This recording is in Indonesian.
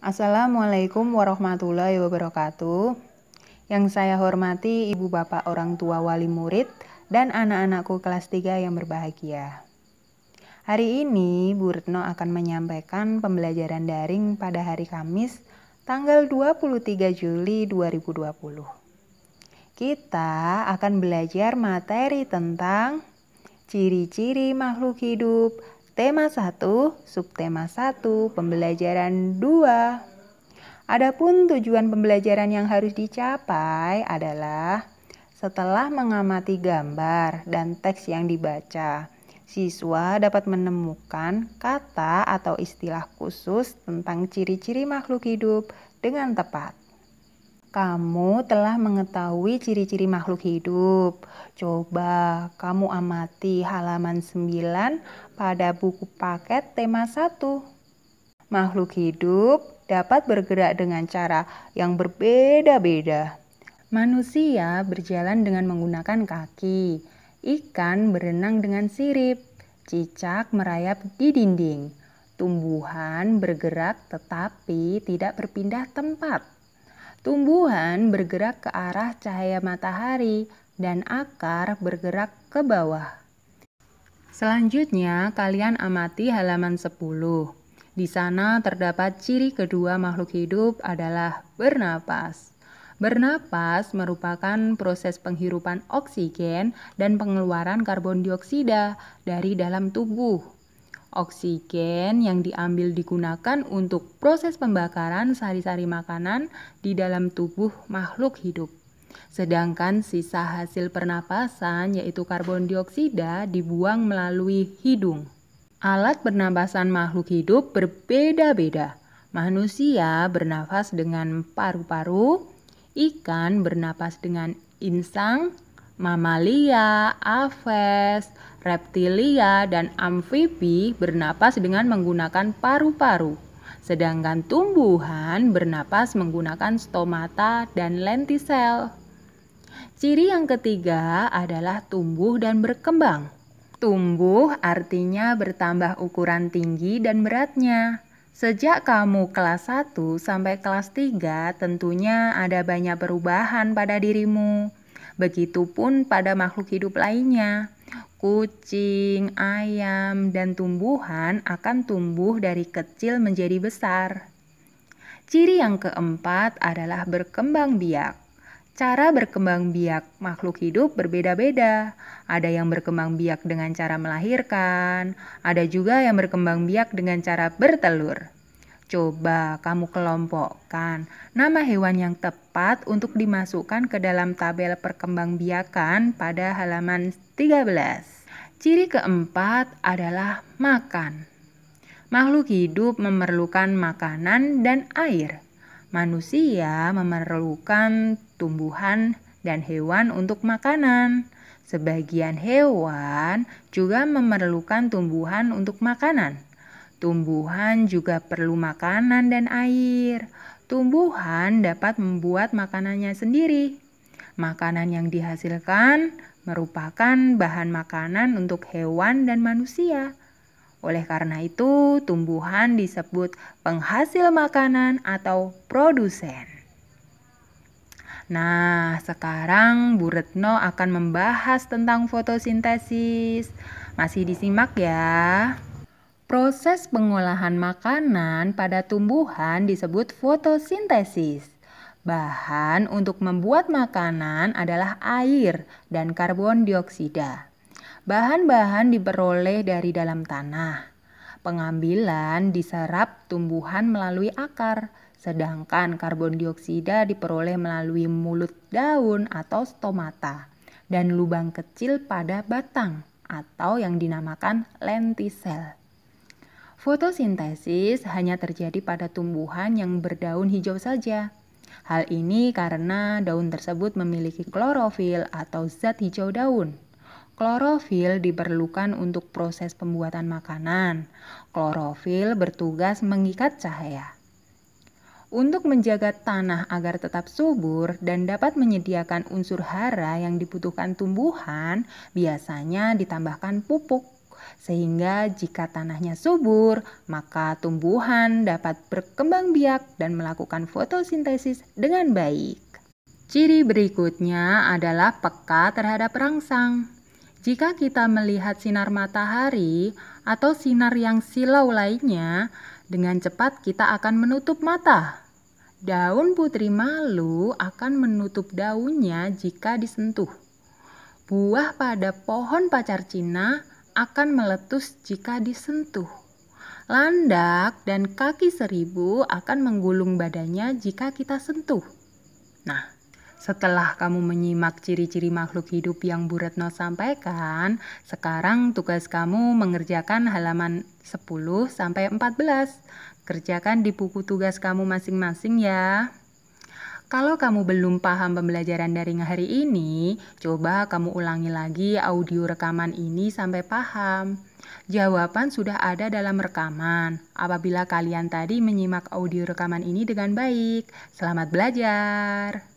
Assalamualaikum warahmatullahi wabarakatuh. Yang saya hormati ibu bapak orang tua wali murid dan anak-anakku kelas 3 yang berbahagia. Hari ini Bu Retno akan menyampaikan pembelajaran daring pada hari Kamis tanggal 23 Juli 2020. Kita akan belajar materi tentang ciri-ciri makhluk hidup, tema 1, subtema 1, pembelajaran 2. Adapun tujuan pembelajaran yang harus dicapai adalah setelah mengamati gambar dan teks yang dibaca, siswa dapat menemukan kata atau istilah khusus tentang ciri-ciri makhluk hidup dengan tepat. Kamu telah mengetahui ciri-ciri makhluk hidup. Coba kamu amati halaman 9 pada buku paket tema 1. Makhluk hidup dapat bergerak dengan cara yang berbeda-beda. Manusia berjalan dengan menggunakan kaki. Ikan berenang dengan sirip. Cicak merayap di dinding. Tumbuhan bergerak tetapi tidak berpindah tempat. Tumbuhan bergerak ke arah cahaya matahari dan akar bergerak ke bawah. Selanjutnya, kalian amati halaman 10. Di sana terdapat ciri kedua makhluk hidup adalah bernapas. Bernapas merupakan proses penghirupan oksigen dan pengeluaran karbon dioksida dari dalam tubuh. Oksigen yang diambil digunakan untuk proses pembakaran sari-sari makanan di dalam tubuh makhluk hidup. Sedangkan sisa hasil pernapasan yaitu karbon dioksida dibuang melalui hidung. Alat pernapasan makhluk hidup berbeda-beda. Manusia bernafas dengan paru-paru, ikan bernapas dengan insang, mamalia, aves, reptilia, dan amfibi bernapas dengan menggunakan paru-paru. Sedangkan tumbuhan bernapas menggunakan stomata dan lentisel. Ciri yang ketiga adalah tumbuh dan berkembang. Tumbuh artinya bertambah ukuran tinggi dan beratnya. Sejak kamu kelas 1 sampai kelas 3 tentunya ada banyak perubahan pada dirimu. Begitupun pada makhluk hidup lainnya. Kucing, ayam, dan tumbuhan akan tumbuh dari kecil menjadi besar. Ciri yang keempat adalah berkembang biak. Cara berkembang biak makhluk hidup berbeda-beda. Ada yang berkembang biak dengan cara melahirkan, ada juga yang berkembang biak dengan cara bertelur. Coba kamu kelompokkan nama hewan yang tepat untuk dimasukkan ke dalam tabel perkembangbiakan pada halaman 13. Ciri keempat adalah makan. Makhluk hidup memerlukan makanan dan air. Manusia memerlukan tumbuhan dan hewan untuk makanan. Sebagian hewan juga memerlukan tumbuhan untuk makanan. Tumbuhan juga perlu makanan dan air. Tumbuhan dapat membuat makanannya sendiri. Makanan yang dihasilkan merupakan bahan makanan untuk hewan dan manusia. Oleh karena itu, tumbuhan disebut penghasil makanan atau produsen. Nah, sekarang Bu Retno akan membahas tentang fotosintesis. Masih disimak ya. Proses pengolahan makanan pada tumbuhan disebut fotosintesis. Bahan untuk membuat makanan adalah air dan karbon dioksida. Bahan-bahan diperoleh dari dalam tanah. Pengambilan diserap tumbuhan melalui akar, sedangkan karbon dioksida diperoleh melalui mulut daun atau stomata dan lubang kecil pada batang atau yang dinamakan lentisel. Fotosintesis hanya terjadi pada tumbuhan yang berdaun hijau saja. Hal ini karena daun tersebut memiliki klorofil atau zat hijau daun. Klorofil diperlukan untuk proses pembuatan makanan. Klorofil bertugas mengikat cahaya. Untuk menjaga tanah agar tetap subur dan dapat menyediakan unsur hara yang dibutuhkan tumbuhan, biasanya ditambahkan pupuk. Sehingga jika tanahnya subur, maka tumbuhan dapat berkembang biak dan melakukan fotosintesis dengan baik. Ciri berikutnya adalah peka terhadap rangsang. Jika kita melihat sinar matahari atau sinar yang silau lainnya, dengan cepat kita akan menutup mata. Daun putri malu akan menutup daunnya jika disentuh. Buah pada pohon pacar Cina akan meletus jika disentuh. Landak dan kaki seribu akan menggulung badannya jika kita sentuh. Nah, setelah kamu menyimak ciri-ciri makhluk hidup yang Bu Retno sampaikan, sekarang tugas kamu mengerjakan halaman 10-14. Kerjakan di buku tugas kamu masing-masing ya. Kalau kamu belum paham pembelajaran daring hari ini, coba kamu ulangi lagi audio rekaman ini sampai paham. Jawaban sudah ada dalam rekaman apabila kalian tadi menyimak audio rekaman ini dengan baik. Selamat belajar!